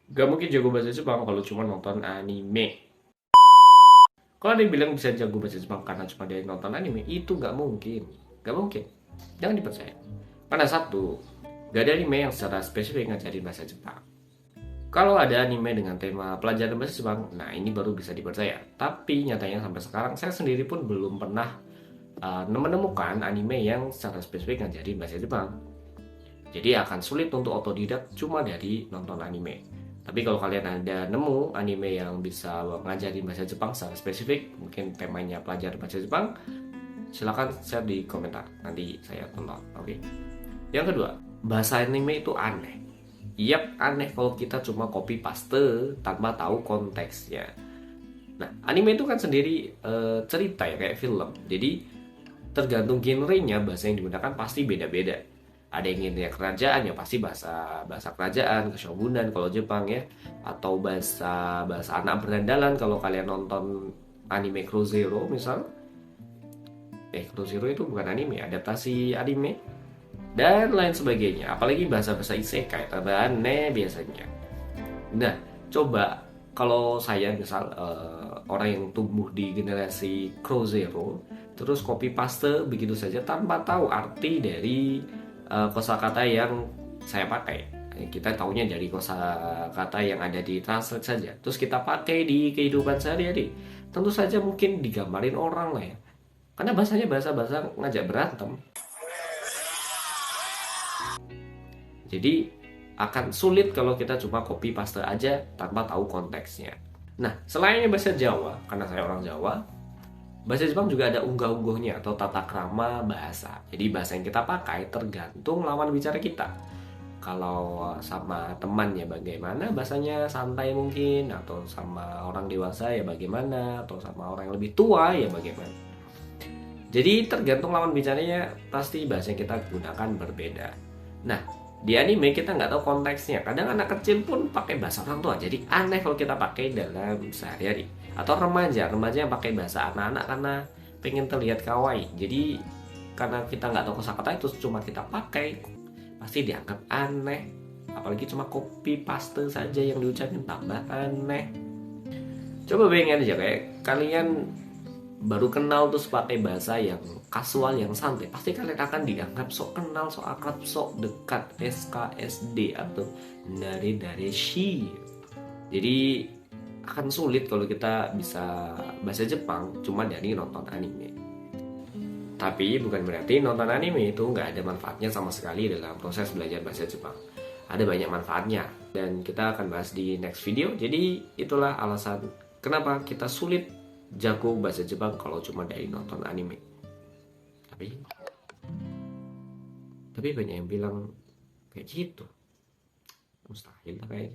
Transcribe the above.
Gak mungkin jago bahasa Jepang kalau cuma nonton anime. Kalau ada yang bilang bisa jago bahasa Jepang karena cuma dia nonton anime, itu gak mungkin. Gak mungkin. Jangan dipercaya. Karena satu, gak ada anime yang secara spesifik ngajarin bahasa Jepang. Kalau ada anime dengan tema pelajaran bahasa Jepang, nah ini baru bisa dipercaya. Tapi nyatanya sampai sekarang saya sendiri pun belum pernah menemukan anime yang secara spesifik ngajarin bahasa Jepang. Jadi akan sulit untuk otodidak cuma dari nonton anime. Tapi kalau kalian ada nemu anime yang bisa ngajarin bahasa Jepang secara spesifik, mungkin temanya pelajaran bahasa Jepang, silahkan share di komentar. Nanti saya tonton. Oke. Yang kedua, bahasa anime itu aneh. Yap, aneh kalau kita cuma copy paste tanpa tahu konteksnya. Nah, anime itu kan sendiri cerita ya kayak film. Jadi tergantung genrenya bahasa yang digunakan pasti beda-beda. Ada yang genrenya kerajaan ya pasti bahasa bahasa kerajaan, keshogunan kalau Jepang ya, atau bahasa bahasa anak berandalan kalau kalian nonton anime Crow Zero misal. Crow Zero itu bukan anime, adaptasi anime dan lain sebagainya. Apalagi bahasa-bahasa isekai, tambah aneh biasanya. Nah, coba kalau saya misal orang yang tumbuh di generasi Crow Zero, terus copy paste begitu saja tanpa tahu arti dari kosakata yang saya pakai. Kita taunya dari kosakata yang ada di translate saja. Terus kita pakai di kehidupan sehari-hari. Tentu saja mungkin digambarin orang lah ya. Karena bahasanya bahasa-bahasa ngajak berantem. Jadi akan sulit kalau kita cuma copy paste aja tanpa tahu konteksnya. Nah, selain bahasa Jawa, karena saya orang Jawa, bahasa Jepang juga ada unggah-ungguhnya atau tata krama bahasa. Jadi bahasa yang kita pakai tergantung lawan bicara kita. Kalau sama teman ya bagaimana bahasanya santai mungkin, atau sama orang dewasa ya bagaimana, atau sama orang yang lebih tua ya bagaimana. Jadi tergantung lawan bicaranya pasti bahasa yang kita gunakan berbeda. Nah, di anime kita nggak tahu konteksnya. Kadang anak kecil pun pakai bahasa orang tua. Jadi aneh kalau kita pakai dalam sehari-hari. Atau remaja yang pakai bahasa anak-anak karena pengen terlihat kawaii. Jadi karena kita nggak tahu kosakata itu cuma kita pakai, pasti dianggap aneh. Apalagi cuma copy paste saja yang diucapin tambah aneh. Coba bayangin aja kayak kalian baru kenal terus pakai bahasa yang kasual yang santai, pasti kalian akan dianggap sok kenal, sok akrab, sok dekat, SKSD atau dari shi. Jadi akan sulit kalau kita bisa bahasa Jepang cuma dari nonton anime. Tapi bukan berarti nonton anime itu nggak ada manfaatnya sama sekali dalam proses belajar bahasa Jepang. Ada banyak manfaatnya dan kita akan bahas di next video. Jadi itulah alasan kenapa kita sulit jago bahasa Jepang kalau cuma dari nonton anime. Tapi banyak yang bilang kayak gitu. Mustahil lah kayaknya.